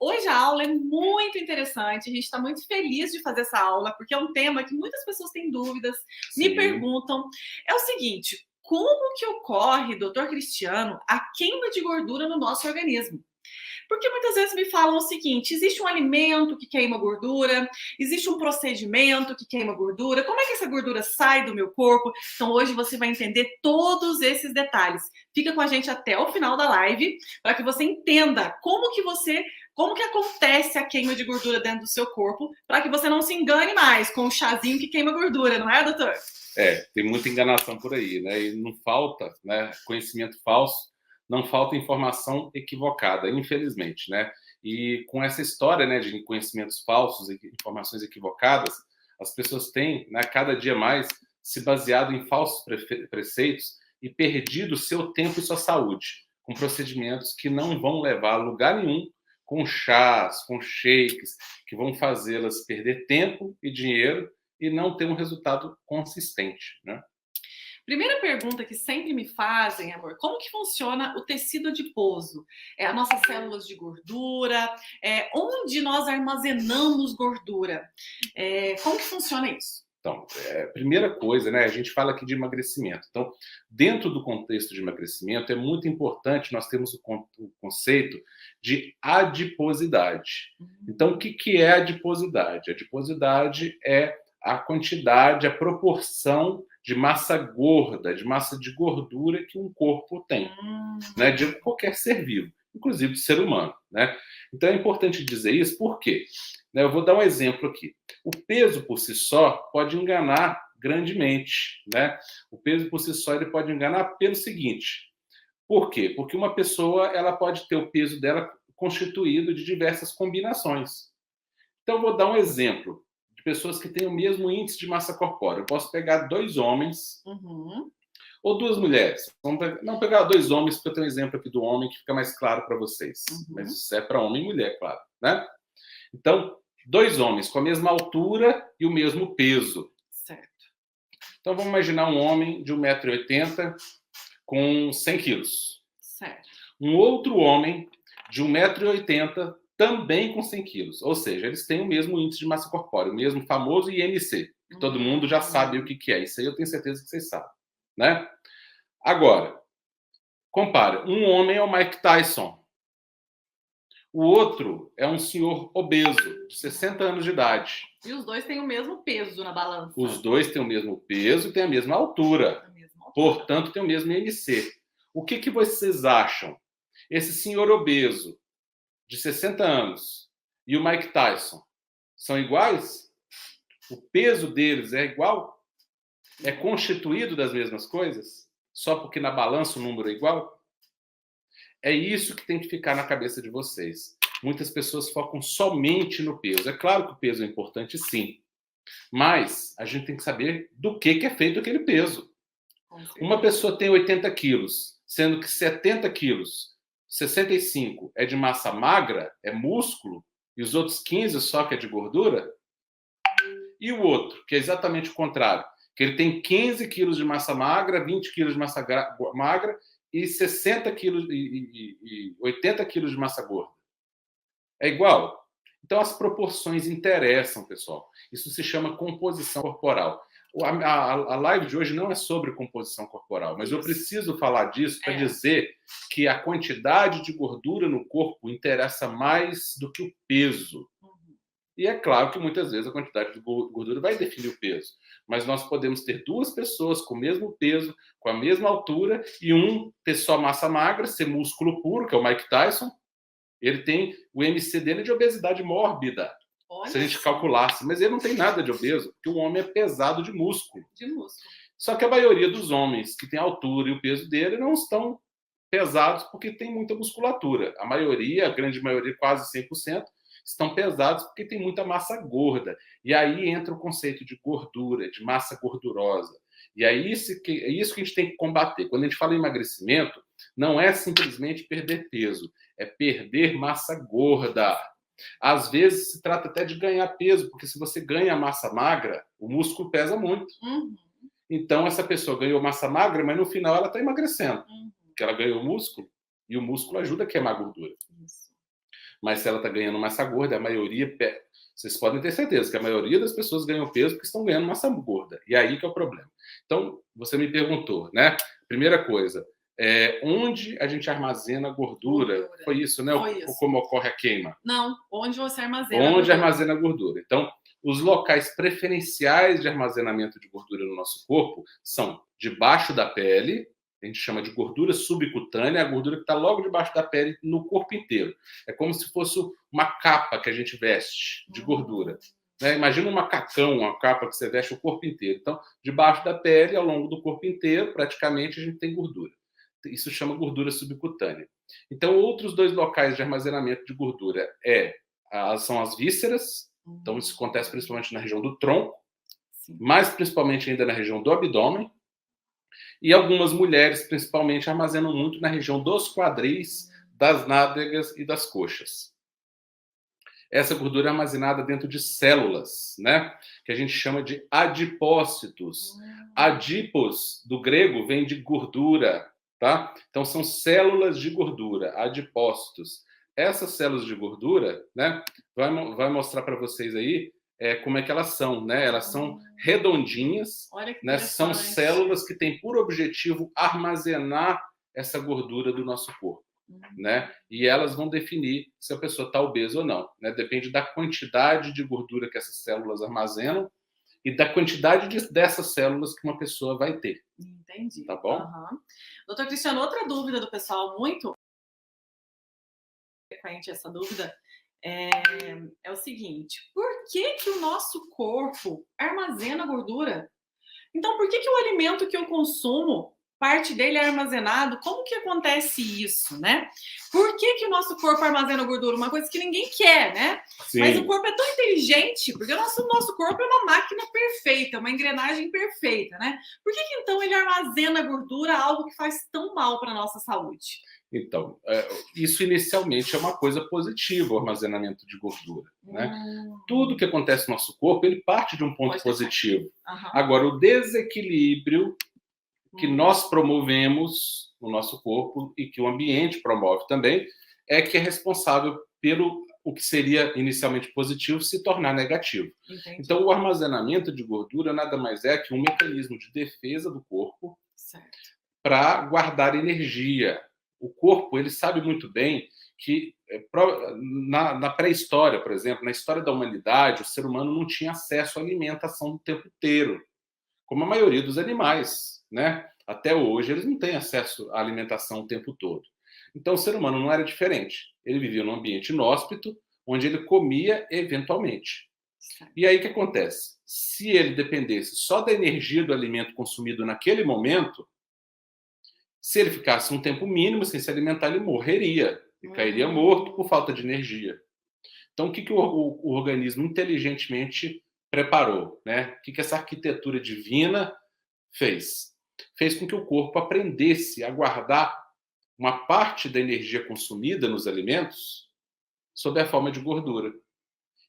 Hoje a aula é muito interessante, a gente está muito feliz de fazer essa aula, porque é um tema que muitas pessoas têm dúvidas, me Sim. perguntam. É o seguinte, como que ocorre, doutor Cristiano, a queima de gordura no nosso organismo? Porque muitas vezes me falam o seguinte: existe um alimento que queima gordura, existe um procedimento que queima gordura, como é que essa gordura sai do meu corpo? Então hoje você vai entender todos esses detalhes. Fica com a gente até o final da live para que você entenda como que acontece a queima de gordura dentro do seu corpo, para que você não se engane mais com o chazinho que queima gordura, não é, doutor? Tem muita enganação por aí, né? E não falta, né, conhecimento falso, não falta informação equivocada, infelizmente, né? E com essa história, né, de conhecimentos falsos e informações equivocadas, as pessoas têm, né, cada dia mais se baseado em falsos preceitos e perdido seu tempo e sua saúde, com procedimentos que não vão levar a lugar nenhum, com chás, com shakes, que vão fazê-las perder tempo e dinheiro e não ter um resultado consistente, né? Primeira pergunta que sempre me fazem, amor, como que funciona o tecido adiposo? É as nossas células de gordura, onde nós armazenamos gordura? Como que funciona isso? Então, primeira coisa, né? A gente fala aqui de emagrecimento. Então, dentro do contexto de emagrecimento, é muito importante nós termos o conceito de adiposidade. Então, o que é adiposidade? Adiposidade é a quantidade, a proporção de massa gorda, de massa de gordura que um corpo tem, né? De qualquer ser vivo, inclusive do ser humano, né? Então, é importante dizer isso, por quê? Né, eu vou dar um exemplo aqui. O peso por si só pode enganar grandemente, né? O peso por si só ele pode enganar pelo seguinte. Por quê? Porque uma pessoa ela pode ter o peso dela constituído de diversas combinações. Então, eu vou dar um exemplo de pessoas que têm o mesmo índice de massa corpórea. Eu posso pegar dois homens ou duas mulheres. Não pegar dois homens, porque eu tenho um exemplo aqui do homem que fica mais claro para vocês. Mas isso é para homem e mulher, claro, né? Então, dois homens com a mesma altura e o mesmo peso. Certo. Então, vamos imaginar um homem de 1,80 m com 100 quilos. Certo. Um outro homem de 1,80 m também com 100 quilos. Ou seja, eles têm o mesmo índice de massa corpórea, o mesmo famoso IMC, que todo mundo já sabe o que é. Isso aí eu tenho certeza que vocês sabem, né? Agora, compara. Um homem é o Mike Tyson. O outro é um senhor obeso, de 60 anos de idade. E os dois têm o mesmo peso na balança. Os dois têm o mesmo peso e têm a mesma altura. Portanto, têm o mesmo IMC. O que vocês acham? Esse senhor obeso, de 60 anos, e o Mike Tyson, são iguais? O peso deles é igual? É constituído das mesmas coisas? Só porque na balança o número é igual? É isso que tem que ficar na cabeça de vocês. Muitas pessoas focam somente no peso. É claro que o peso é importante, sim. Mas a gente tem que saber do que é feito aquele peso. Uma pessoa tem 80 quilos, sendo que 70 quilos, 65 é de massa magra, é músculo, e os outros 15 só que é de gordura? E o outro, que é exatamente o contrário, que ele tem 15 quilos de massa magra, 20 quilos de massa magra e 60 quilos e 80 quilos de massa gorda. É igual? Então, as proporções interessam, pessoal. Isso se chama composição corporal. A live de hoje não é sobre composição corporal, mas eu preciso falar disso para dizer que a quantidade de gordura no corpo interessa mais do que o peso. E é claro que muitas vezes a quantidade de gordura vai definir o peso. Mas nós podemos ter duas pessoas com o mesmo peso, com a mesma altura, e um ter só massa magra, ser músculo puro, que é o Mike Tyson. Ele tem o IMC dele de obesidade mórbida. Se a gente calculasse. Mas ele não tem nada de obeso, porque o homem é pesado de músculo. Só que a maioria dos homens que tem a altura e o peso dele não estão pesados porque tem muita musculatura. A maioria, a grande maioria, quase 100%, estão pesados porque tem muita massa gorda. E aí entra o conceito de gordura, de massa gordurosa. E é isso que a gente tem que combater. Quando a gente fala em emagrecimento, não é simplesmente perder peso, é perder massa gorda. Às vezes se trata até de ganhar peso, porque se você ganha massa magra, o músculo pesa muito. Então essa pessoa ganhou massa magra, mas no final ela está emagrecendo, porque ela ganhou músculo, e o músculo ajuda a queimar gordura. Mas se ela está ganhando massa gorda, a maioria... Vocês podem ter certeza que a maioria das pessoas ganham peso porque estão ganhando massa gorda. E aí que é o problema. Então, você me perguntou, né? Primeira coisa, onde a gente armazena gordura? Foi isso, né? Foi isso. Como ocorre a queima? Não, onde você armazena Onde gordura. armazena gordura. Então, os locais preferenciais de armazenamento de gordura no nosso corpo são debaixo da pele, a gente chama de gordura subcutânea, a gordura que está logo debaixo da pele no corpo inteiro. É como se fosse uma capa que a gente veste de gordura. Né? Imagina um macacão, uma capa que você veste o corpo inteiro. Então, debaixo da pele, ao longo do corpo inteiro, praticamente, a gente tem gordura. Isso chama gordura subcutânea. Então, outros dois locais de armazenamento de gordura são as vísceras. Então, isso acontece principalmente na região do tronco, mas principalmente ainda na região do abdômen. E algumas mulheres, principalmente, armazenam muito na região dos quadris, das nádegas e das coxas. Essa gordura é armazenada dentro de células, né? Que a gente chama de adipócitos. Adipos, do grego, vem de gordura, tá? Então, são células de gordura, adipócitos. Essas células de gordura, né? Vai mostrar para vocês aí como é que elas são, né? Elas são redondinhas, né? São células que têm por objetivo armazenar essa gordura do nosso corpo, né? E elas vão definir se a pessoa está obesa ou não, né? Depende da quantidade de gordura que essas células armazenam e da quantidade dessas células que uma pessoa vai ter. Entendi. Tá bom? Doutor Cristiano, outra dúvida do pessoal muito frequente, essa dúvida, é o seguinte: por que o nosso corpo armazena gordura? Então, por que o alimento que eu consumo, parte dele é armazenado? Como que acontece isso, né? Por que o nosso corpo armazena gordura? Uma coisa que ninguém quer, né? Sim. Mas o corpo é tão inteligente, porque o nosso corpo é uma máquina perfeita, uma engrenagem perfeita, né? Por que então ele armazena gordura, algo que faz tão mal para a nossa saúde? Então, isso inicialmente é uma coisa positiva, o armazenamento de gordura, né? Tudo que acontece no nosso corpo, ele parte de um ponto positivo. Agora, o desequilíbrio que nós promovemos no nosso corpo e que o ambiente promove também é que é responsável pelo o que seria inicialmente positivo se tornar negativo. Entendi. Então, o armazenamento de gordura nada mais é que um mecanismo de defesa do corpo para guardar energia. O corpo, ele sabe muito bem que na pré-história, por exemplo, na história da humanidade, o ser humano não tinha acesso à alimentação o tempo inteiro, como a maioria dos animais, né? Até hoje, eles não têm acesso à alimentação o tempo todo. Então, o ser humano não era diferente. Ele vivia num ambiente inóspito, onde ele comia eventualmente. E aí, o que acontece? Se ele dependesse só da energia do alimento consumido naquele momento, se ele ficasse um tempo mínimo sem se alimentar, ele morreria. E cairia morto por falta de energia. Então, o que o organismo inteligentemente preparou, né? O que essa arquitetura divina fez? Fez com que o corpo aprendesse a guardar uma parte da energia consumida nos alimentos sob a forma de gordura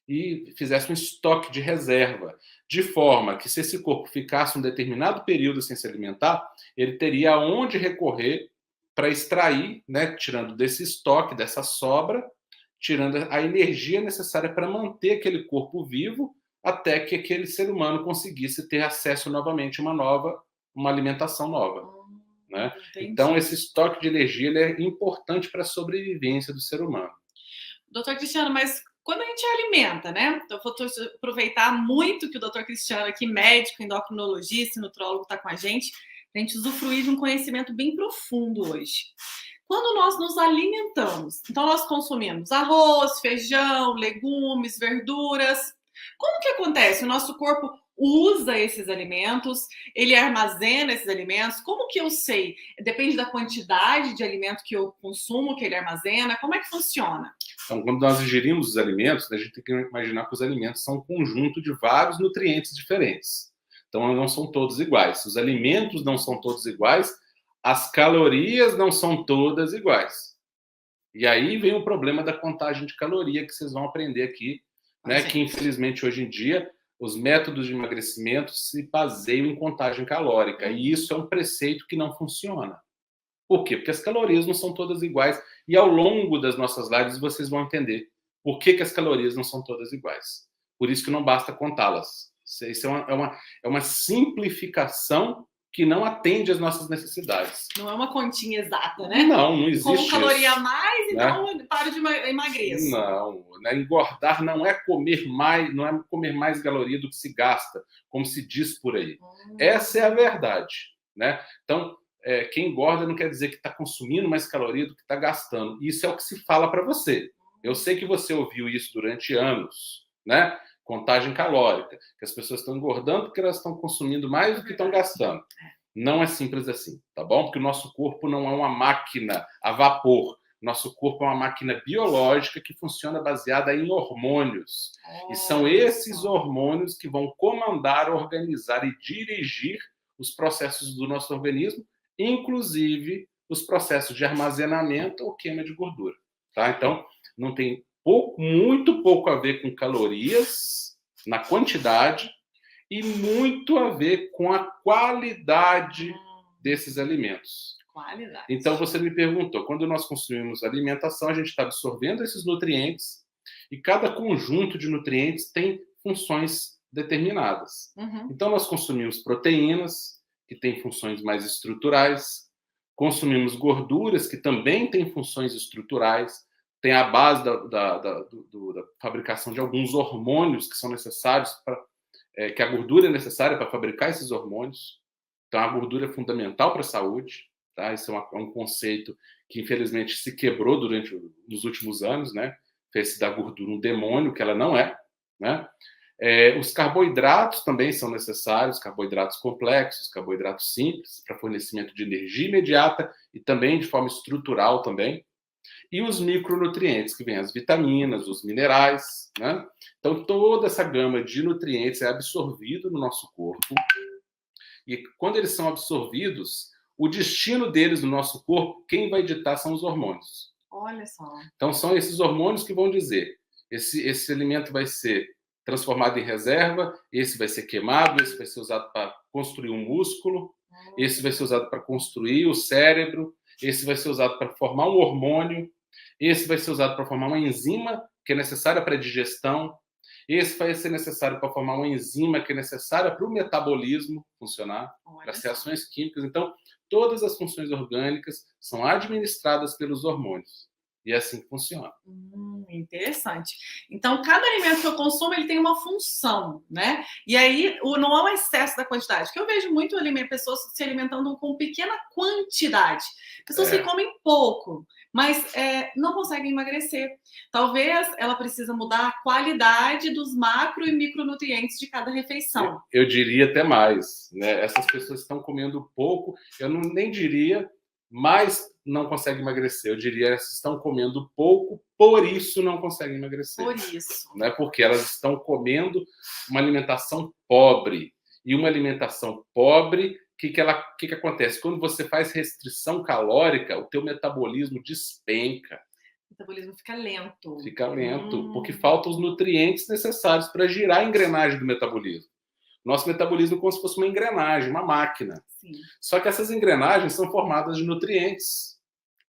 e fizesse um estoque de reserva, de forma que se esse corpo ficasse um determinado período sem se alimentar, ele teria aonde recorrer para extrair, né, tirando desse estoque, dessa sobra, tirando a energia necessária para manter aquele corpo vivo até que aquele ser humano conseguisse ter acesso novamente a uma alimentação nova. Né? Então, esse estoque de energia ele é importante para a sobrevivência do ser humano. Doutor Cristiano, mas quando a gente alimenta, né? Então, eu vou aproveitar muito que o doutor Cristiano aqui, médico, endocrinologista, nutrólogo, está com a gente usufruir de um conhecimento bem profundo hoje. Quando nós nos alimentamos, então nós consumimos arroz, feijão, legumes, verduras. Como que acontece? O nosso corpo usa esses alimentos, ele armazena esses alimentos. Como que eu sei? Depende da quantidade de alimento que eu consumo, que ele armazena. Como é que funciona? Então, quando nós ingerimos os alimentos, a gente tem que imaginar que os alimentos são um conjunto de vários nutrientes diferentes. Então, não são todos iguais. Os alimentos não são todos iguais, as calorias não são todas iguais. E aí vem o problema da contagem de caloria que vocês vão aprender aqui, né? Que infelizmente hoje em dia os métodos de emagrecimento se baseiam em contagem calórica. E isso é um preceito que não funciona. Por quê? Porque as calorias não são todas iguais. E ao longo das nossas lives vocês vão entender por que as calorias não são todas iguais. Por isso que não basta contá-las. Isso é uma simplificação que não atende às nossas necessidades. Não é uma continha exata, né? Não existe Como caloria isso, a mais, então eu paro de emagreço. Não, né? Engordar não é comer mais caloria do que se gasta, como se diz por aí. Essa é a verdade, né? Então, quem engorda não quer dizer que está consumindo mais caloria do que está gastando. Isso é o que se fala para você. Eu sei que você ouviu isso durante anos, né? Contagem calórica, que as pessoas estão engordando porque elas estão consumindo mais do que estão gastando. Não é simples assim, tá bom? Porque o nosso corpo não é uma máquina a vapor. Nosso corpo é uma máquina biológica que funciona baseada em hormônios. E são esses hormônios que vão comandar, organizar e dirigir os processos do nosso organismo, inclusive os processos de armazenamento ou queima de gordura, tá? Então, não tem muito pouco a ver com calorias na quantidade e muito a ver com a qualidade desses alimentos. Qualidade. Então, você me perguntou, quando nós consumimos alimentação, a gente está absorvendo esses nutrientes e cada conjunto de nutrientes tem funções determinadas. Então, nós consumimos proteínas, que têm funções mais estruturais, consumimos gorduras, que também têm funções estruturais, tem a base da fabricação de alguns hormônios que são necessários que a gordura é necessária para fabricar esses hormônios. Então, a gordura é fundamental para a saúde, tá? Isso é um conceito que, infelizmente, se quebrou nos últimos anos, né? Fez-se da gordura um demônio, que ela não é, né? Os carboidratos também são necessários, carboidratos complexos, carboidratos simples, para fornecimento de energia imediata e também de forma estrutural também. E os micronutrientes, que vêm as vitaminas, os minerais, né? Então, toda essa gama de nutrientes é absorvido no nosso corpo. E quando eles são absorvidos, o destino deles no nosso corpo, quem vai ditar são os hormônios. Olha só. Então, são esses hormônios que vão dizer, esse alimento vai ser transformado em reserva, esse vai ser queimado, esse vai ser usado para construir um músculo, esse vai ser usado para construir o cérebro, esse vai ser usado para formar um hormônio, esse vai ser usado para formar uma enzima que é necessária para a digestão, esse vai ser necessário para formar uma enzima que é necessária para o metabolismo funcionar, para as reações químicas. Então, todas as funções orgânicas são administradas pelos hormônios. E é assim que funciona. Interessante. Então, cada alimento que eu consumo, ele tem uma função, né? E aí, não é o excesso da quantidade. Que eu vejo muito pessoas se alimentando com pequena quantidade. Pessoas que comem pouco, mas não conseguem emagrecer. Talvez ela precisa mudar a qualidade dos macro e micronutrientes de cada refeição. Eu diria até mais, né? Essas pessoas estão comendo pouco, eu nem diria, mas não conseguem emagrecer. Eu diria, elas estão comendo pouco, por isso não conseguem emagrecer. Por isso. Né? Porque elas estão comendo uma alimentação pobre. E uma alimentação pobre, o que acontece? Quando você faz restrição calórica, o teu metabolismo despenca. O metabolismo fica lento. Fica lento, porque faltam os nutrientes necessários para girar a engrenagem do metabolismo. Nosso metabolismo é como se fosse uma engrenagem, uma máquina. Sim. Só que essas engrenagens são formadas de nutrientes.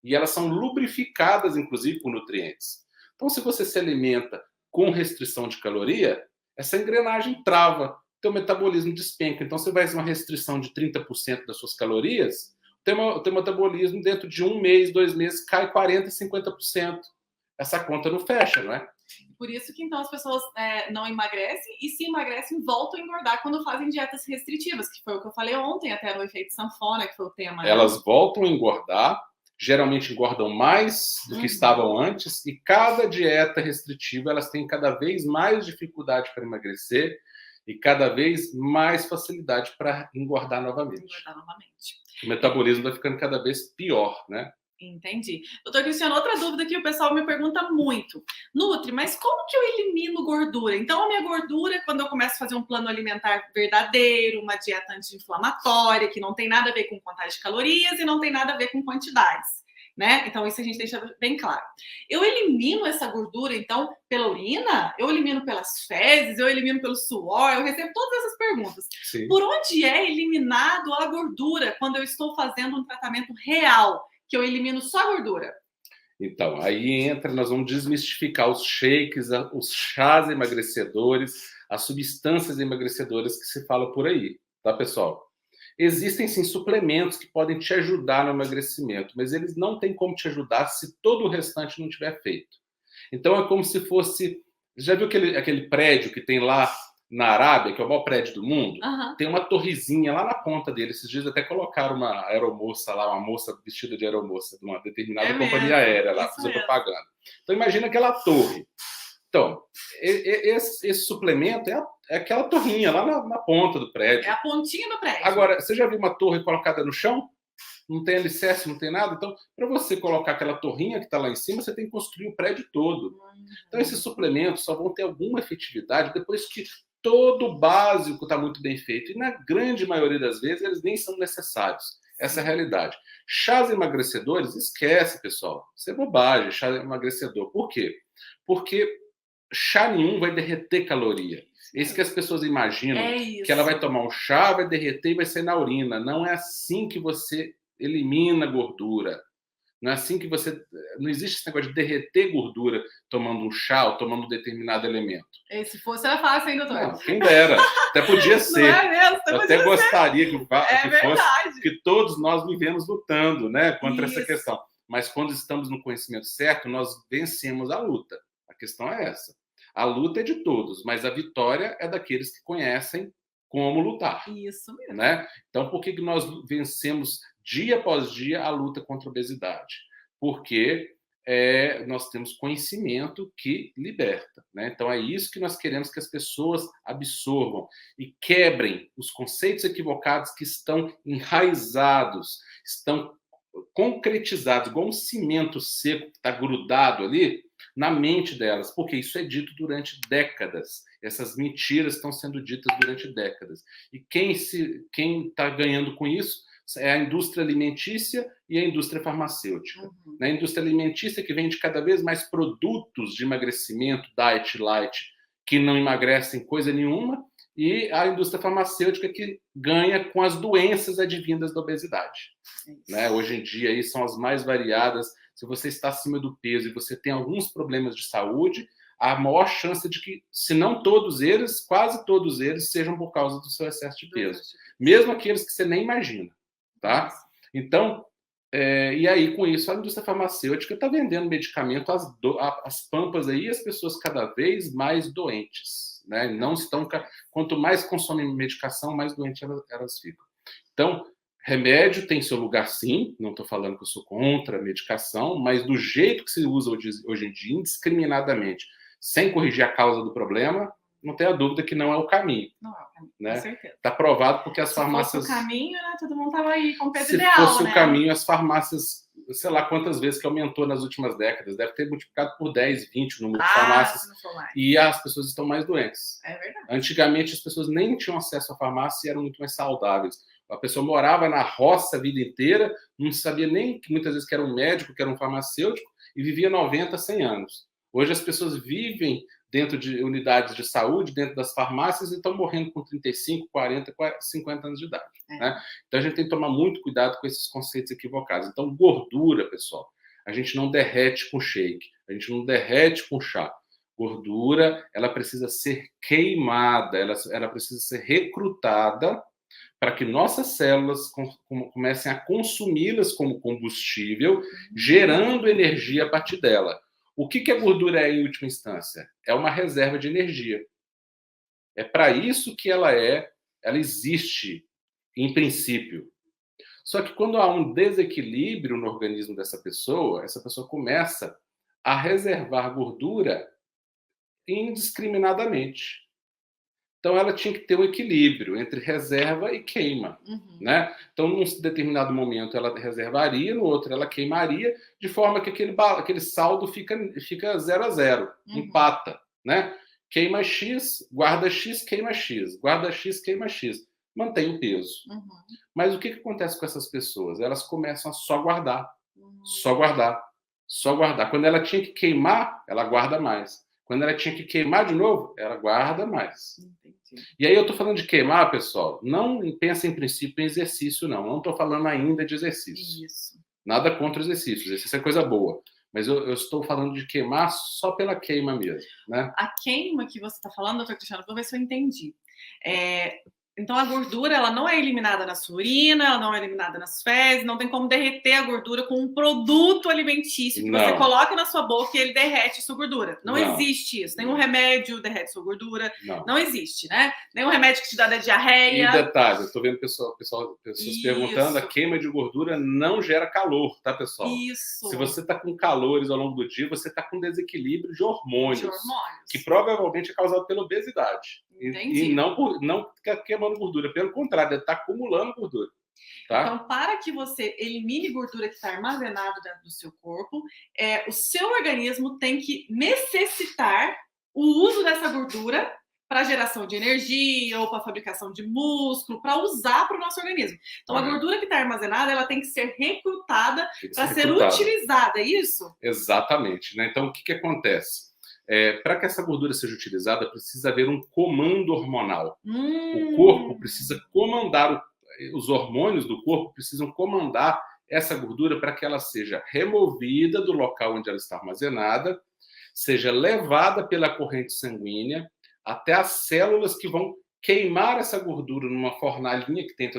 E elas são lubrificadas, inclusive, por nutrientes. Então, se você se alimenta com restrição de caloria, essa engrenagem trava, teu metabolismo despenca. Então, você vai fazer uma restrição de 30% das suas calorias, o teu metabolismo, dentro de 1 mês, 2 meses, cai 40%, 50%. Essa conta não fecha, não é? Por isso que, então, as pessoas não emagrecem e, se emagrecem, voltam a engordar quando fazem dietas restritivas, que foi o que eu falei ontem, até no efeito sanfona, que foi o tema. Elas voltam a engordar, geralmente engordam mais do que estavam antes, e cada dieta restritiva, elas têm cada vez mais dificuldade para emagrecer e cada vez mais facilidade para engordar novamente. O metabolismo vai ficando cada vez pior, né? Entendi. Doutor Cristiano, outra dúvida que o pessoal me pergunta muito. Nutri, mas como que eu elimino gordura? Então, a minha gordura, quando eu começo a fazer um plano alimentar verdadeiro, uma dieta anti-inflamatória, que não tem nada a ver com contagem de calorias e não tem nada a ver com quantidades, né? Então, isso a gente deixa bem claro. Eu elimino essa gordura, então, pela urina? Eu elimino pelas fezes? Eu elimino pelo suor? Eu recebo todas essas perguntas. Sim. Por onde é eliminado a gordura quando eu estou fazendo um tratamento real? que eu elimino só a gordura? Então, aí nós vamos desmistificar os shakes, os chás emagrecedores, as substâncias emagrecedoras que se fala por aí, tá, pessoal? Existem sim suplementos que podem te ajudar no emagrecimento, mas eles não têm como te ajudar se todo o restante não tiver feito. Então é como se fosse. Já viu aquele prédio que tem lá na Arábia, que é o maior prédio do mundo? Uhum. Tem uma torrezinha lá na ponta dele. Esses dias até colocaram uma aeromoça lá, uma moça vestida de aeromoça, de uma determinada companhia aérea lá, fazer propaganda. Então imagina aquela torre. Então, esse suplemento é aquela torrinha lá na ponta do prédio. É a pontinha do prédio. Agora, você já viu uma torre colocada no chão? Não tem alicerce, não tem nada. Então, para você colocar aquela torrinha que está lá em cima, você tem que construir o prédio todo. Então, esses suplementos só vão ter alguma efetividade depois que todo o básico está muito bem feito. E na grande maioria das vezes, eles nem são necessários. Essa é a realidade. Chás emagrecedores, esquece, pessoal. Isso é bobagem, chá emagrecedor. Por quê? Porque chá nenhum vai derreter caloria. É isso que as pessoas imaginam, que ela vai tomar um chá, vai derreter e vai sair na urina. Não é assim que você elimina gordura. Não é assim que você... Não existe esse negócio de derreter gordura tomando um chá ou tomando um determinado elemento. E se fosse, era fácil, hein, doutor? Não, quem dera. Até podia ser. Não é mesmo? Eu até gostaria que fosse, que todos nós vivemos lutando, né, contra essa questão. Mas quando estamos no conhecimento certo, nós vencemos a luta. A questão é essa. A luta é de todos, mas a vitória é daqueles que conhecem como lutar. Isso mesmo. Né? Então, por que nós vencemos dia após dia a luta contra a obesidade? Porque nós temos conhecimento que liberta. Né? Então, é isso que nós queremos que as pessoas absorvam e quebrem os conceitos equivocados que estão enraizados, estão concretizados, igual um cimento seco que está grudado ali, na mente delas, porque isso é dito durante décadas. Essas mentiras estão sendo ditas durante décadas. E quem está ganhando com isso é a indústria alimentícia e a indústria farmacêutica. Uhum. Na indústria alimentícia, que vende cada vez mais produtos de emagrecimento, diet light, que não emagrecem coisa nenhuma, e a indústria farmacêutica, que ganha com as doenças advindas da obesidade. Né? Hoje em dia, aí são as mais variadas. Se você está acima do peso e você tem alguns problemas de saúde, há a maior chance de que, se não todos eles, quase todos eles, sejam por causa do seu excesso de peso. Mesmo aqueles que você nem imagina. Tá? Então, e aí, com isso, a indústria farmacêutica está vendendo medicamento às pampas aí, as pessoas cada vez mais doentes. Né? Não estão, quanto mais consomem medicação, mais doentes elas ficam. Então, remédio tem seu lugar, sim. Não estou falando que eu sou contra a medicação, mas do jeito que se usa hoje em dia, indiscriminadamente, sem corrigir a causa do problema, não tenha dúvida que não é o caminho. Não é o caminho, né? Com certeza. Está provado porque as farmácias... Se fosse o caminho, né, todo mundo estava aí com o peso Se ideal, fosse né? o caminho, as farmácias, sei lá quantas vezes que aumentou nas últimas décadas, deve ter multiplicado por 10, 20 o número de farmácias. E as pessoas estão mais doentes. É verdade. Antigamente, as pessoas nem tinham acesso à farmácia e eram muito mais saudáveis. A pessoa morava na roça a vida inteira, não sabia nem que muitas vezes que era um médico, que era um farmacêutico, e vivia 90, 100 anos. Hoje as pessoas vivem dentro de unidades de saúde, dentro das farmácias, e estão morrendo com 35, 40, 50 anos de idade. Né? Então a gente tem que tomar muito cuidado com esses conceitos equivocados. Então, gordura, pessoal, a gente não derrete com shake, a gente não derrete com chá. Gordura, ela precisa ser queimada, ela precisa ser recrutada para que nossas células comecem a consumi-las como combustível, gerando energia a partir dela. O que a gordura é, em última instância? É uma reserva de energia. É para isso que ela existe, em princípio. Só que quando há um desequilíbrio no organismo dessa pessoa, essa pessoa começa a reservar gordura indiscriminadamente. Então, ela tinha que ter um equilíbrio entre reserva e queima. Né? Então, num determinado momento, ela reservaria, no outro, ela queimaria, de forma que aquele saldo fica 0 a 0, empata. Né? Queima X, guarda X, queima X. Guarda X, queima X. Mantém o peso. Mas o que acontece com essas pessoas? Elas começam a só guardar. Só guardar. Só guardar. Quando ela tinha que queimar, ela guarda mais. Quando ela tinha que queimar de novo, ela guarda mais. E aí eu estou falando de queimar, pessoal, não pensa em princípio em exercício, não. Não estou falando ainda de exercício. Isso. Nada contra os exercícios, isso é coisa boa. Mas eu estou falando de queimar só pela queima mesmo, né? A queima que você está falando, doutor Cristiano, vou ver se eu entendi. Então, a gordura, ela não é eliminada na sua urina, ela não é eliminada nas fezes, não tem como derreter a gordura com um produto alimentício que você coloca na sua boca e ele derrete sua gordura. Não existe isso. Nenhum remédio derrete sua gordura. Não existe, né? Nenhum remédio que te dá da diarreia. E detalhe, eu estou vendo pessoas perguntando, a queima de gordura não gera calor, tá, pessoal? Isso. Se você está com calores ao longo do dia, você está com desequilíbrio de hormônios. Que provavelmente é causado pela obesidade. Entendi. E não queimando gordura. Pelo contrário, ele está acumulando gordura. Tá? Então, para que você elimine gordura que está armazenada dentro do seu corpo, o seu organismo tem que necessitar o uso dessa gordura para geração de energia ou para fabricação de músculo, para usar para o nosso organismo. Então, a gordura que está armazenada, ela tem que ser recrutada para ser utilizada, é isso? Exatamente. Né? Então, o que acontece? Para que essa gordura seja utilizada, precisa haver um comando hormonal. O corpo precisa comandar, os hormônios do corpo precisam comandar essa gordura para que ela seja removida do local onde ela está armazenada, seja levada pela corrente sanguínea até as células que vão queimar essa gordura numa fornalhinha que tem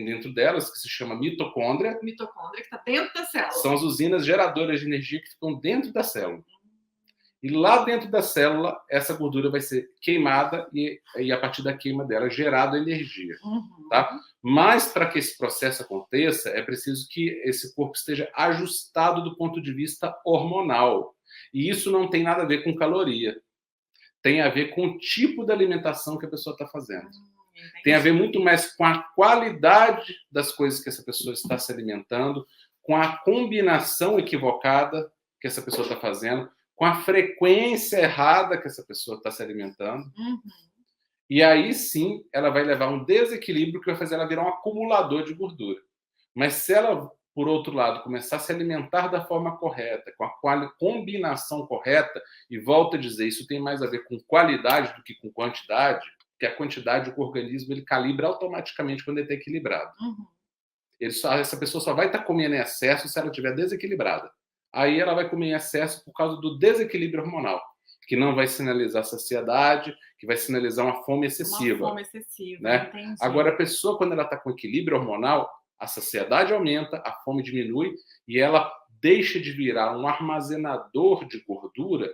dentro delas, que se chama mitocôndria. Mitocôndria, que está dentro da célula. São as usinas geradoras de energia que ficam dentro da célula. E lá dentro da célula, essa gordura vai ser queimada e a partir da queima dela, gerada energia. Tá? Mas, para que esse processo aconteça, é preciso que esse corpo esteja ajustado do ponto de vista hormonal. E isso não tem nada a ver com caloria. Tem a ver com o tipo de alimentação que a pessoa está fazendo. Tem a ver muito mais com a qualidade das coisas que essa pessoa está se alimentando, com a combinação equivocada que essa pessoa está fazendo, com a frequência errada que essa pessoa está se alimentando. E aí sim, ela vai levar um desequilíbrio que vai fazer ela virar um acumulador de gordura. Mas se ela, por outro lado, começar a se alimentar da forma correta, com a combinação correta, e volto a dizer, isso tem mais a ver com qualidade do que com quantidade, porque a quantidade o organismo ele calibra automaticamente quando ele está equilibrado. Essa pessoa só vai estar comendo em excesso se ela estiver desequilibrada. Aí ela vai comer em excesso por causa do desequilíbrio hormonal, que não vai sinalizar saciedade, que vai sinalizar uma fome excessiva. Uma fome excessiva, né? Entendi. Agora, a pessoa, quando ela está com equilíbrio hormonal, a saciedade aumenta, a fome diminui e ela deixa de virar um armazenador de gordura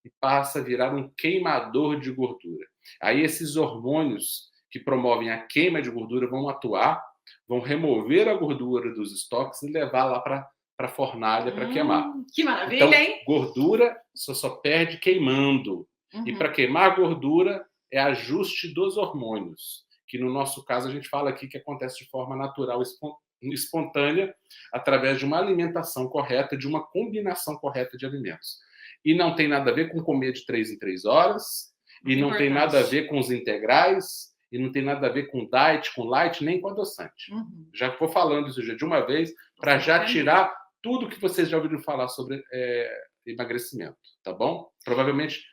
e passa a virar um queimador de gordura. Aí esses hormônios que promovem a queima de gordura vão atuar, vão remover a gordura dos estoques e levar lá para a fornalha para queimar. Que maravilha, então, hein? Gordura só perde queimando. E para queimar gordura é ajuste dos hormônios, que no nosso caso a gente fala aqui que acontece de forma natural, espontânea, através de uma alimentação correta, de uma combinação correta de alimentos. E não tem nada a ver com comer de 3 em 3 horas, e não tem nada a ver com os integrais, e não tem nada a ver com diet, com light, nem com adoçante. Já vou falando isso já de uma vez, para já tirar tudo que vocês já ouviram falar sobre emagrecimento, tá bom? Provavelmente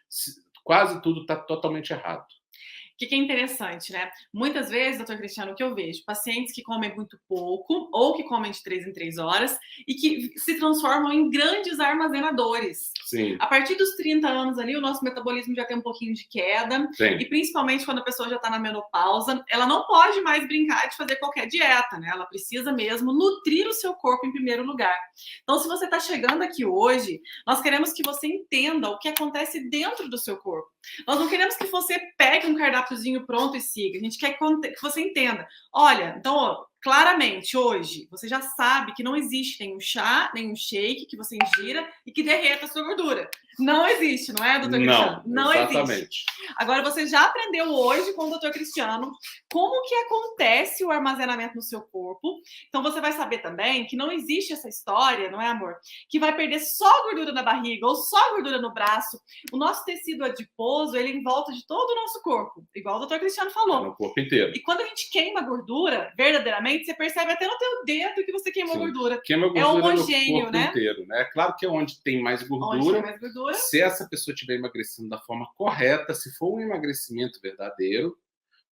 quase tudo está totalmente errado. O que é interessante, né? Muitas vezes, doutor Cristiano, o que eu vejo? Pacientes que comem muito pouco ou que comem de 3 em 3 horas e que se transformam em grandes armazenadores. Sim. A partir dos 30 anos ali, o nosso metabolismo já tem um pouquinho de queda. Sim. E principalmente quando a pessoa já está na menopausa, ela não pode mais brincar de fazer qualquer dieta, né? Ela precisa mesmo nutrir o seu corpo em primeiro lugar. Então, se você está chegando aqui hoje, nós queremos que você entenda o que acontece dentro do seu corpo. Nós não queremos que você pegue um cardápiozinho pronto e siga. A gente quer que você entenda. Olha, então, ó, claramente, hoje, você já sabe que não existe nenhum chá, nenhum shake que você ingira e que derreta a sua gordura. Não existe, não é, doutor Cristiano? Não exatamente. Existe. Agora, você já aprendeu hoje com o doutor Cristiano como que acontece o armazenamento no seu corpo. Então, você vai saber também que não existe essa história, não é, amor? Que vai perder só gordura na barriga ou só gordura no braço. O nosso tecido adiposo, ele é em volta de todo o nosso corpo, igual o doutor Cristiano falou. No corpo inteiro. E quando a gente queima gordura, verdadeiramente, você percebe até no teu dedo que você queimou gordura. Queima gordura é homogêneo, no corpo inteiro, né? É claro que é onde tem mais gordura. Se essa pessoa estiver emagrecendo da forma correta, se for um emagrecimento verdadeiro,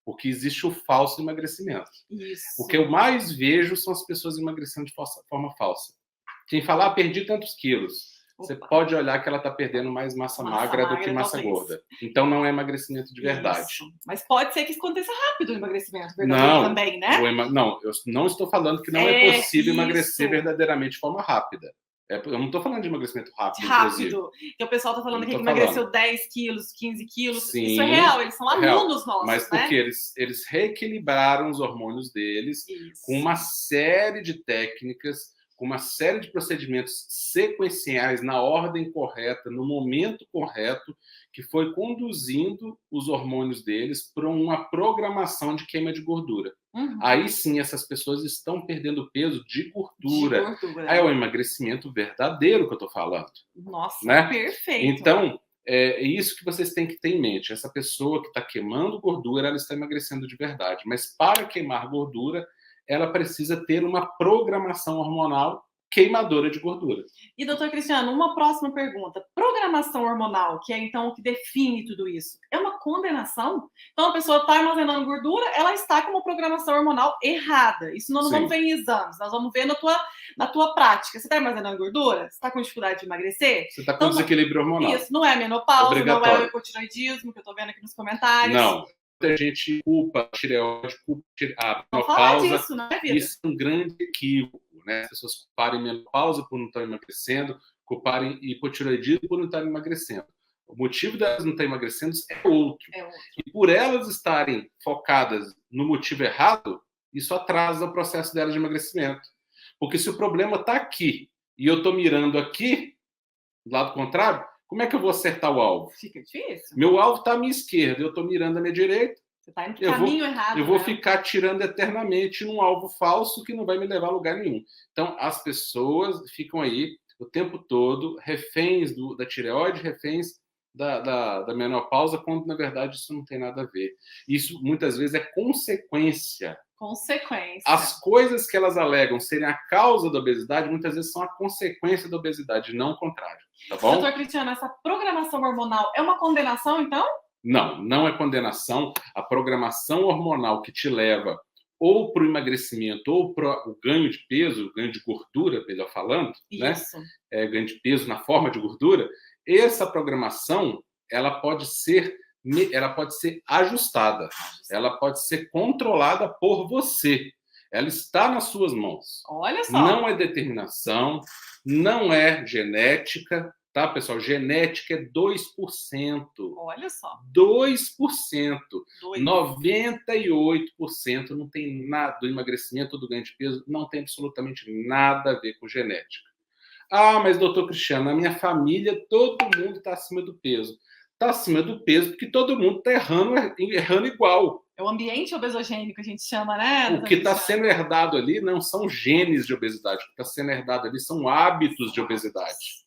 Porque existe o falso emagrecimento. Isso. O que eu mais vejo são as pessoas emagrecendo de forma falsa. Quem fala, perdi tantos quilos. Opa. Você pode olhar que ela está perdendo mais massa magra do que massa gorda. Então não é emagrecimento de verdade. Isso. Mas pode ser que aconteça rápido o emagrecimento verdadeiro também, né? Não, eu não estou falando que não é possível emagrecer verdadeiramente de forma rápida. Eu não estou falando de emagrecimento rápido. Rápido. Então o pessoal está falando que emagreceu 10 quilos, 15 quilos. Sim, isso é real, eles são alunos nossos. Mas porque eles reequilibraram os hormônios deles com uma série de técnicas, com uma série de procedimentos sequenciais na ordem correta, no momento correto, que foi conduzindo os hormônios deles para uma programação de queima de gordura. Aí sim, essas pessoas estão perdendo peso de gordura. Aí é o emagrecimento verdadeiro que eu estou falando. Nossa, né? Perfeito. Então, é isso que vocês têm que ter em mente. Essa pessoa que está queimando gordura, ela está emagrecendo de verdade. Mas para queimar gordura, ela precisa ter uma programação hormonal queimadora de gordura. E, doutor Cristiano, uma próxima pergunta. Programação hormonal, que é então o que define tudo isso, é uma condenação? Então, a pessoa está armazenando gordura, ela está com uma programação hormonal errada. Isso nós não vamos ver em exames, nós vamos ver na tua prática. Você está armazenando gordura? Você está com dificuldade de emagrecer? Você está com desequilíbrio hormonal. Isso, não é menopausa, não é o hipotiroidismo, que eu estou vendo aqui nos comentários. Não. Muita gente culpa a tireoide, culpa a menopausa. Disso, né, vida? Isso é um grande equívoco, né? As pessoas culparem menopausa por não estar emagrecendo, culparem hipotireoidismo por não estar emagrecendo. O motivo delas não estar emagrecendo é outro. E por elas estarem focadas no motivo errado, isso atrasa o processo delas de emagrecimento. Porque se o problema está aqui e eu estou mirando aqui, do lado contrário, como é que eu vou acertar o alvo? Fica difícil. Meu alvo está à minha esquerda, eu estou mirando à minha direita. Você está indo para o caminho errado. Eu vou ficar tirando eternamente num alvo falso que não vai me levar a lugar nenhum. Então, as pessoas ficam aí o tempo todo reféns da tireoide, reféns da menopausa, quando, na verdade, isso não tem nada a ver. Isso, muitas vezes, é consequência. As coisas que elas alegam serem a causa da obesidade, muitas vezes são a consequência da obesidade, não o contrário. Tá bom? Doutor Cristiano, essa programação hormonal é uma condenação, então? Não, não é condenação. A programação hormonal que te leva ou para o emagrecimento ou para o ganho de peso, ganho de gordura, melhor falando, isso. Né? Ganho de peso na forma de gordura, essa programação ela pode ser ajustada, ela pode ser controlada por você. Ela está nas suas mãos. Olha só. Não é determinação, não é genética, tá, pessoal? Genética é 2%. Olha só. 2%. 98% não tem nada do emagrecimento ou do ganho de peso, não tem absolutamente nada a ver com genética. Ah, mas doutor Cristiano, na minha família todo mundo está acima do peso. Está acima do peso porque todo mundo está errando igual. É o ambiente obesogênico, a gente chama, né? O que está sendo herdado ali não são genes de obesidade, o que está sendo herdado ali são hábitos de obesidade.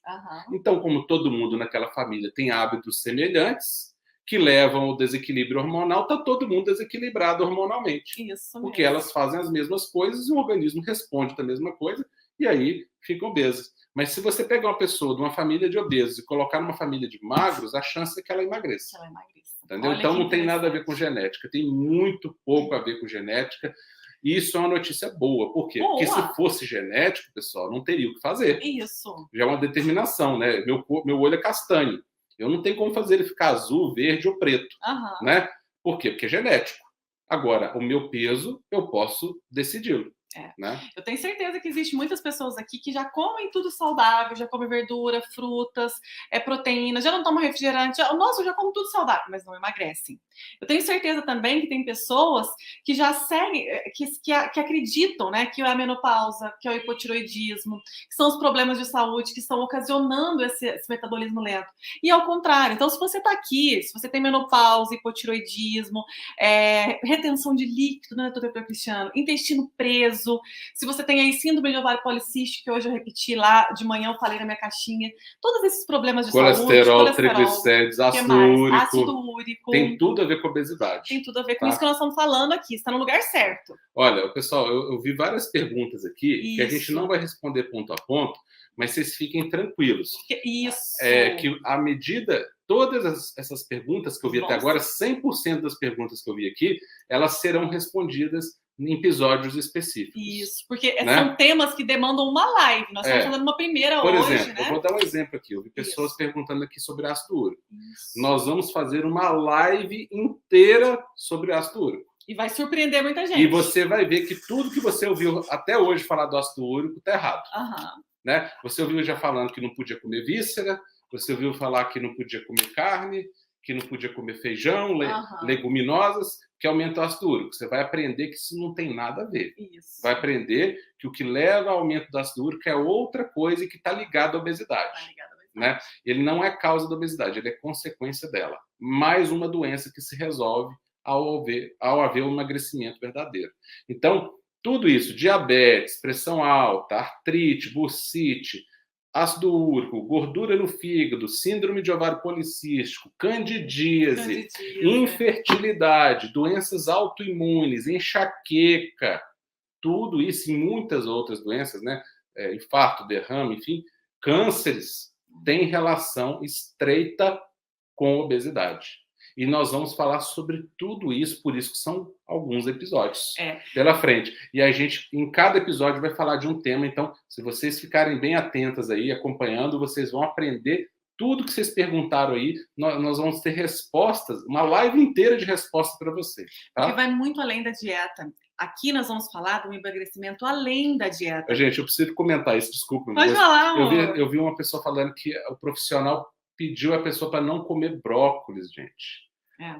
Então, como todo mundo naquela família tem hábitos semelhantes, que levam ao desequilíbrio hormonal, está todo mundo desequilibrado hormonalmente. Isso mesmo. Porque elas fazem as mesmas coisas e o organismo responde da mesma coisa, e aí ficam obesas. Mas se você pegar uma pessoa de uma família de obesos e colocar numa família de magros, a chance é que ela emagreça. Entendeu? Então não tem nada a ver com genética, tem muito pouco a ver com genética. E isso é uma notícia boa. Por quê? Porque se fosse genético, pessoal, não teria o que fazer. Isso. Já é uma determinação, né? Meu olho é castanho. Eu não tenho como fazer ele ficar azul, verde ou preto. Né? Por quê? Porque é genético. Agora, o meu peso, eu posso decidi-lo. Né? Eu tenho certeza que existe muitas pessoas aqui que já comem tudo saudável, já comem verdura, frutas, proteína, já não tomam refrigerante. Nossa, eu já como tudo saudável, mas não emagrecem. Eu tenho certeza também que tem pessoas que já seguem, que acreditam, né, que é a menopausa, que é o hipotiroidismo, que são os problemas de saúde que estão ocasionando esse metabolismo lento. E ao contrário, então se você está aqui, se você tem menopausa, hipotiroidismo, retenção de líquido, né, doutor Cristiano, intestino preso, se você tem aí síndrome de ovário policístico, que hoje eu repeti lá de manhã, eu falei na minha caixinha, todos esses problemas de saúde, colesterol, triglicéridos, ácido úrico, tem tudo a ver com obesidade. Tem tudo a ver com isso que nós estamos falando aqui, está no lugar certo. Olha, pessoal, eu vi várias perguntas aqui que a gente não vai responder ponto a ponto, mas vocês fiquem tranquilos. Isso. Que à medida todas essas perguntas que eu vi até agora, 100% das perguntas que eu vi aqui, elas serão respondidas em episódios específicos. Isso, porque são temas que demandam uma live. Nós estamos fazendo uma primeira Por hoje, exemplo, né? eu vou dar um exemplo aqui. Eu vi pessoas perguntando aqui sobre ácido úrico. Nós vamos fazer uma live inteira sobre ácido úrico. E vai surpreender muita gente. E você vai ver que tudo que você ouviu até hoje falar do ácido úrico está errado. Né? Você ouviu já falando que não podia comer víscera, você ouviu falar que não podia comer carne, que não podia comer feijão, leguminosas, que aumenta o ácido úrico. Você vai aprender que isso não tem nada a ver. Isso. Vai aprender que o que leva ao aumento do ácido úrico é outra coisa e que está ligado à obesidade. Né? Ele não é causa da obesidade, ele é consequência dela. Mais uma doença que se resolve ao haver um emagrecimento verdadeiro. Então, tudo isso, diabetes, pressão alta, artrite, bursite, ácido úrico, gordura no fígado, síndrome de ovário policístico, candidíase, infertilidade, doenças autoimunes, enxaqueca, tudo isso e muitas outras doenças, né? Infarto, derrame, enfim, cânceres, têm relação estreita com obesidade. E nós vamos falar sobre tudo isso, por isso que são alguns episódios pela frente. E a gente, em cada episódio, vai falar de um tema. Então, se vocês ficarem bem atentas aí, acompanhando, vocês vão aprender tudo que vocês perguntaram aí. Nós vamos ter respostas, uma live inteira de respostas para vocês. Tá? Que vai muito além da dieta. Aqui nós vamos falar do emagrecimento além da dieta. Gente, eu preciso comentar isso, desculpa. Pode falar, amor. Eu vi uma pessoa falando que o profissional pediu a pessoa para não comer brócolis, gente.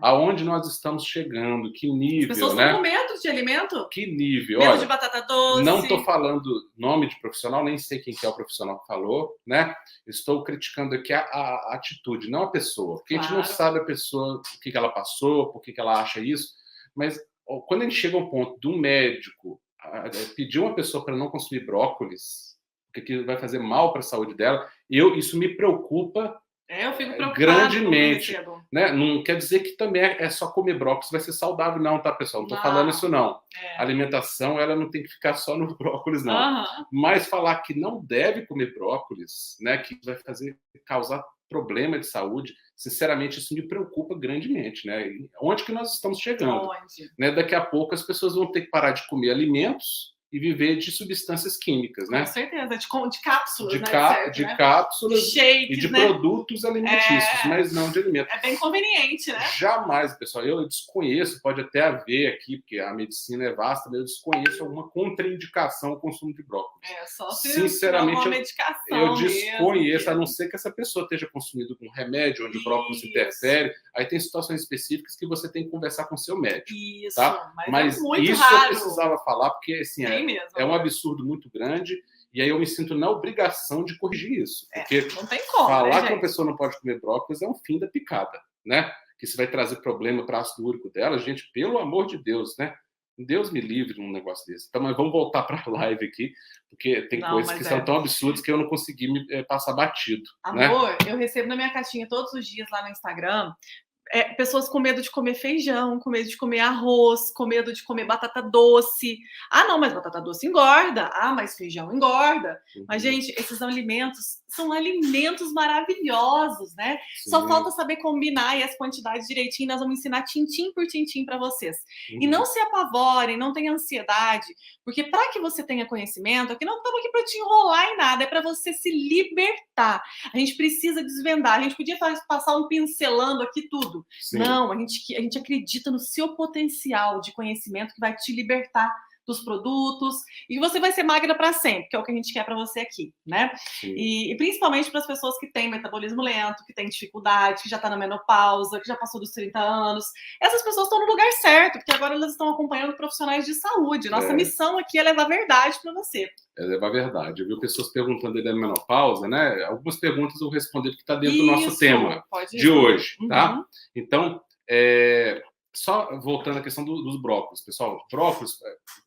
Aonde nós estamos chegando, que nível, as pessoas estão com medo de alimento? Que nível, medo olha, de batata doce. Não estou falando nome de profissional, nem sei quem que é o profissional que falou, né? Estou criticando aqui a atitude, não a pessoa. Porque a gente não sabe a pessoa, o que ela passou, por que ela acha isso, mas quando a gente chega ao ponto de um médico pedir uma pessoa para não consumir brócolis, porque aquilo vai fazer mal para a saúde dela, isso me preocupa. Eu fico preocupada grandemente, né? Não quer dizer que também é só comer brócolis vai ser saudável, não, tá, pessoal? Não estou falando isso, não. A alimentação, ela não tem que ficar só no brócolis, não. Mas falar que não deve comer brócolis, né? Que vai causar problema de saúde, sinceramente, isso me preocupa grandemente, né? Onde que nós estamos chegando? Né? Daqui a pouco as pessoas vão ter que parar de comer alimentos e viver de substâncias químicas, né? Com certeza, de cápsulas, de cápsulas shakes, e de produtos alimentícios, mas não de alimentos. É bem conveniente, né? Jamais, pessoal, eu desconheço, pode até haver aqui, porque a medicina é vasta, mas eu desconheço alguma contraindicação ao consumo de brócolis. Só se sinceramente, uma medicação eu desconheço, mesmo, a não ser que essa pessoa esteja consumindo um remédio onde o brócolis interfere. Aí tem situações específicas que você tem que conversar com o seu médico. Isso, tá? Mas é muito isso raro. Eu precisava falar, porque assim, é um absurdo muito grande, e aí eu me sinto na obrigação de corrigir isso. Porque não tem como, falar né, que uma pessoa não pode comer brócolis é um fim da picada, né? Que isso vai trazer problema para o ácido úrico dela, gente, pelo amor de Deus, né? Deus me livre num negócio desse. Então, mas vamos voltar para a live aqui, porque tem coisas que são tão absurdas que eu não consegui me passar batido. Amor, né? Eu recebo na minha caixinha todos os dias lá no Instagram pessoas com medo de comer feijão, com medo de comer arroz, com medo de comer batata doce. Não, mas batata doce engorda. Mas feijão engorda. Mas, gente, esses alimentos são alimentos maravilhosos, né? Sim. Só falta saber combinar e as quantidades direitinho. Nós vamos ensinar tintim por tintim para vocês. E não se apavorem, não tenham ansiedade, porque para que você tenha conhecimento, aqui não estamos aqui para te enrolar em nada, é para você se libertar. A gente precisa desvendar. A gente podia passar um pincelando aqui tudo. Sim. Não, a gente acredita no seu potencial de conhecimento que vai te libertar dos produtos e você vai ser magra para sempre, que é o que a gente quer para você aqui, né? E principalmente para as pessoas que têm metabolismo lento, que têm dificuldade, que já está na menopausa, que já passou dos 30 anos. Essas pessoas estão no lugar certo, porque agora elas estão acompanhando profissionais de saúde. Nossa missão aqui é levar a verdade para você. É levar a verdade. Eu vi pessoas perguntando da menopausa, né? Algumas perguntas eu respondi que está dentro do nosso tema de hoje, tá? Então, só voltando à questão dos brócolis, pessoal. Brócolis,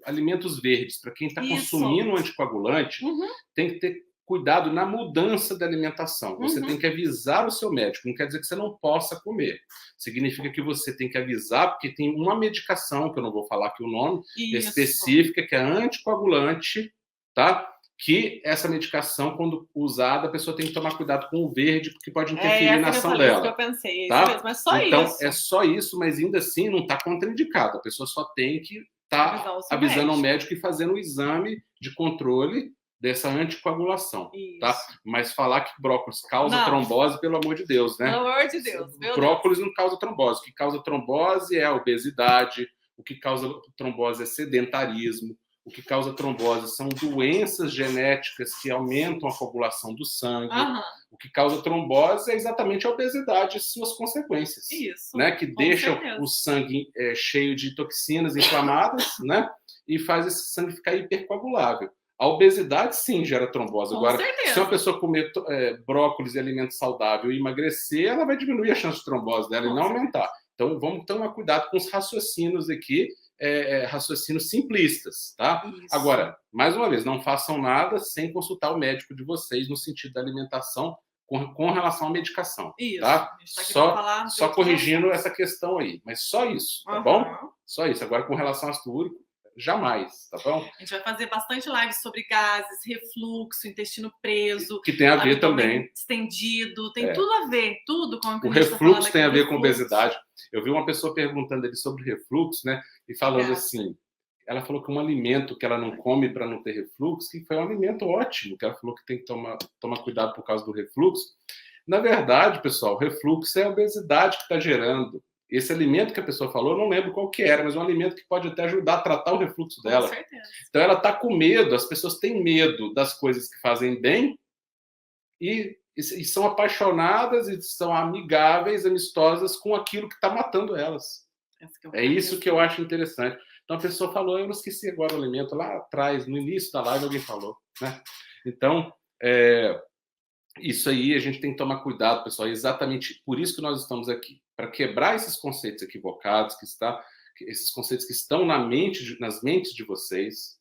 alimentos verdes, para quem está consumindo anticoagulante, tem que ter cuidado na mudança da alimentação. Você tem que avisar o seu médico. Não quer dizer que você não possa comer. Significa que você tem que avisar, porque tem uma medicação, que eu não vou falar aqui o nome, específica, que é anticoagulante, tá? que essa medicação, quando usada, a pessoa tem que tomar cuidado com o verde, porque pode interferir na ação dela. Isso que eu pensei, tá? isso mesmo, é só então, isso. é só isso, mas ainda assim não está contraindicado. A pessoa só tem que estar avisando ao médico e fazendo o exame de controle dessa anticoagulação, tá? Mas falar que brócolis causa trombose, pelo amor de Deus, né? Pelo amor de Deus. Brócolis não causa trombose. O que causa trombose é a obesidade, o que causa trombose é sedentarismo, o que causa trombose são doenças genéticas que aumentam a coagulação do sangue. O que causa trombose é exatamente a obesidade e suas consequências. Isso, né? Que deixam o sangue cheio de toxinas inflamadas, né? E faz esse sangue ficar hipercoagulável. A obesidade, sim, gera trombose. Agora, se uma pessoa comer brócolis e alimento saudável e emagrecer, ela vai diminuir a chance de trombose dela e não aumentar. Então, vamos tomar cuidado com os raciocínios aqui, raciocínios simplistas, tá? Isso. Agora, mais uma vez, não façam nada sem consultar o médico de vocês no sentido da alimentação com relação à medicação. Isso. Tá? Só corrigindo essa questão aí. Mas só isso, tá bom? Só isso. Agora, com relação ao ácido úrico, jamais, tá bom? A gente vai fazer bastante lives sobre gases, refluxo, intestino preso. Que tem a ver também. Estendido, tem tudo a ver, tudo com o refluxo tem a ver com obesidade. Eu vi uma pessoa perguntando ali sobre refluxo, né? E falando assim, ela falou que um alimento que ela não come para não ter refluxo, que foi um alimento ótimo, que ela falou que tem que tomar cuidado por causa do refluxo. Na verdade, pessoal, o refluxo é a obesidade que está gerando. Esse alimento que a pessoa falou, eu não lembro qual que era, mas um alimento que pode até ajudar a tratar o refluxo dela. Com certeza. Então, ela está com medo, as pessoas têm medo das coisas que fazem bem e são apaixonadas e são amigáveis, amistosas com aquilo que está matando elas. É isso que eu acho interessante. Então, a pessoa falou, eu não esqueci agora o alimento, lá atrás, no início da live, alguém falou. Né? Então, isso aí a gente tem que tomar cuidado, pessoal. É exatamente por isso que nós estamos aqui. Para quebrar esses conceitos equivocados, esses conceitos que estão nas mentes de vocês,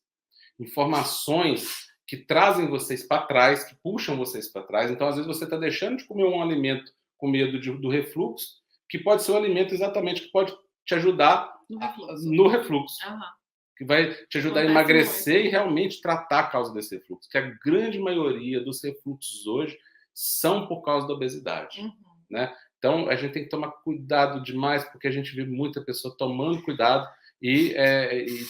informações que trazem vocês para trás, que puxam vocês para trás. Então, às vezes, você está deixando de comer um alimento com medo do refluxo, que pode ser um alimento exatamente que pode te ajudar no refluxo. Que vai te ajudar a emagrecer e realmente tratar a causa desse refluxo. Que a grande maioria dos refluxos hoje são por causa da obesidade. Né? Então, a gente tem que tomar cuidado demais, porque a gente vê muita pessoa tomando cuidado e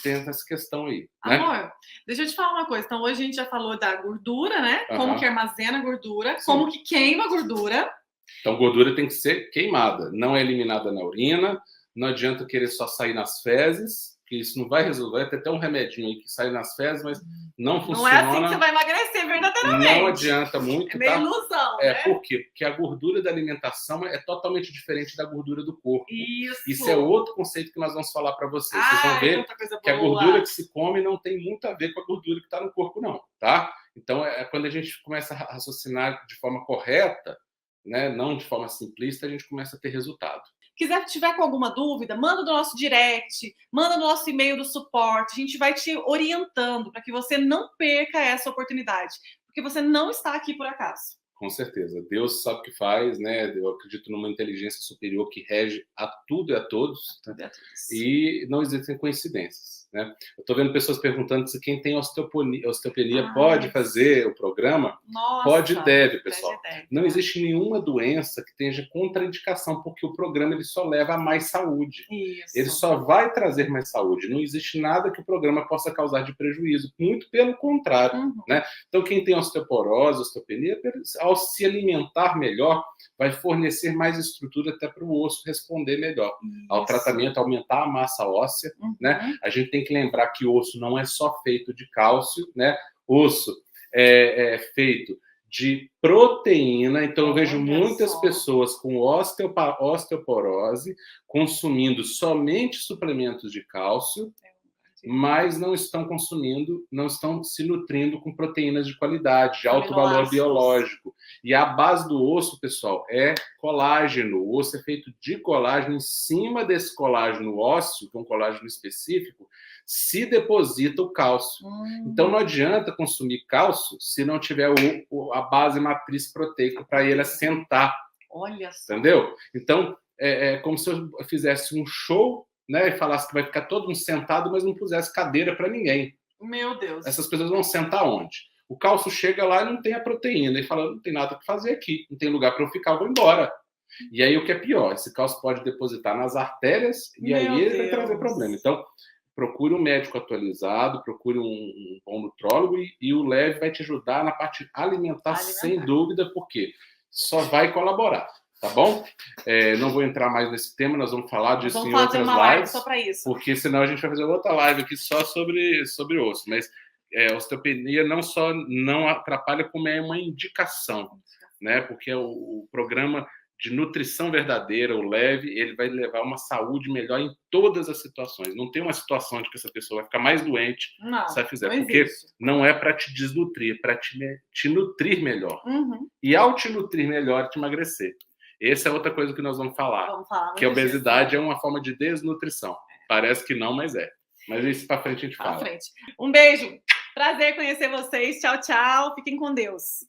tem essa questão aí. Né? Amor, deixa eu te falar uma coisa. Então, hoje a gente já falou da gordura, né? Como que armazena gordura, como que queima gordura. Então, gordura tem que ser queimada, não é eliminada na urina, não adianta querer só sair nas fezes, que isso não vai resolver. Tem até um remedinho aí que sai nas fezes, mas não funciona. Não é assim que você vai emagrecer verdadeiramente. Não adianta muito. É meio ilusão, né? Por quê? Porque a gordura da alimentação é totalmente diferente da gordura do corpo. Isso é outro conceito que nós vamos falar para vocês. Vocês vão ver que a gordura que se come não tem muito a ver com a gordura que está no corpo, não. Tá? Então, quando a gente começa a raciocinar de forma correta, né, não de forma simplista, a gente começa a ter resultado. Tiver com alguma dúvida, manda no nosso direct, manda no nosso e-mail do suporte. A gente vai te orientando para que você não perca essa oportunidade, porque você não está aqui por acaso. Com certeza. Deus sabe o que faz, né? Eu acredito numa inteligência superior que rege a tudo e a todos. E não existem coincidências. Né? Eu estou vendo pessoas perguntando se quem tem osteopenia pode fazer o programa. Nossa, pode e deve, pessoal. Não existe nenhuma doença que tenha contraindicação, porque o programa ele só leva a mais saúde. Ele só vai trazer mais saúde. Não existe nada que o programa possa causar de prejuízo. Muito pelo contrário. Né? Então, quem tem osteoporose, osteopenia, ao se alimentar melhor, vai fornecer mais estrutura até para o osso responder melhor ao tratamento, aumentar a massa óssea. Né? A gente tem que lembrar que o osso não é só feito de cálcio, né? Osso é feito de proteína, então eu vejo muitas pessoas com osteoporose consumindo somente suplementos de cálcio, mas não estão se nutrindo com proteínas de qualidade, de alto valor biológico. E a base do osso, pessoal, é colágeno. O osso é feito de colágeno. Em cima desse colágeno ósseo, que é um colágeno específico, se deposita o cálcio. Então, não adianta consumir cálcio se não tiver a base matriz proteica para ele assentar. Olha só. Entendeu? Então, é como se eu fizesse um show, né, e falasse que vai ficar todo mundo sentado, mas não pusesse cadeira para ninguém. Meu Deus. Essas pessoas vão sentar onde? O cálcio chega lá e não tem a proteína. E fala, não tem nada para fazer aqui, não tem lugar para eu ficar, eu vou embora. E aí o que é pior, esse cálcio pode depositar nas artérias e aí ele vai trazer problema. Então, procure um médico atualizado, procure um bom nutrólogo e o leve vai te ajudar na parte alimentar, sem dúvida, porque só vai colaborar. Tá bom? Não vou entrar mais nesse tema, nós vamos falar disso em outras lives, só para isso. Porque senão a gente vai fazer outra live aqui só sobre osso. Mas a osteopenia não só não atrapalha, como é uma indicação, né? Porque o programa de nutrição verdadeira, o leve, ele vai levar uma saúde melhor em todas as situações. Não tem uma situação de que essa pessoa vai ficar mais doente se ela fizer, porque não é para te desnutrir, é para te nutrir melhor. E ao te nutrir melhor, te emagrecer. Essa é outra coisa que nós vamos falar que a obesidade é uma forma de desnutrição. Parece que não, mas é. Mas isso para frente a gente fala. Um beijo. Prazer conhecer vocês. Tchau, tchau. Fiquem com Deus.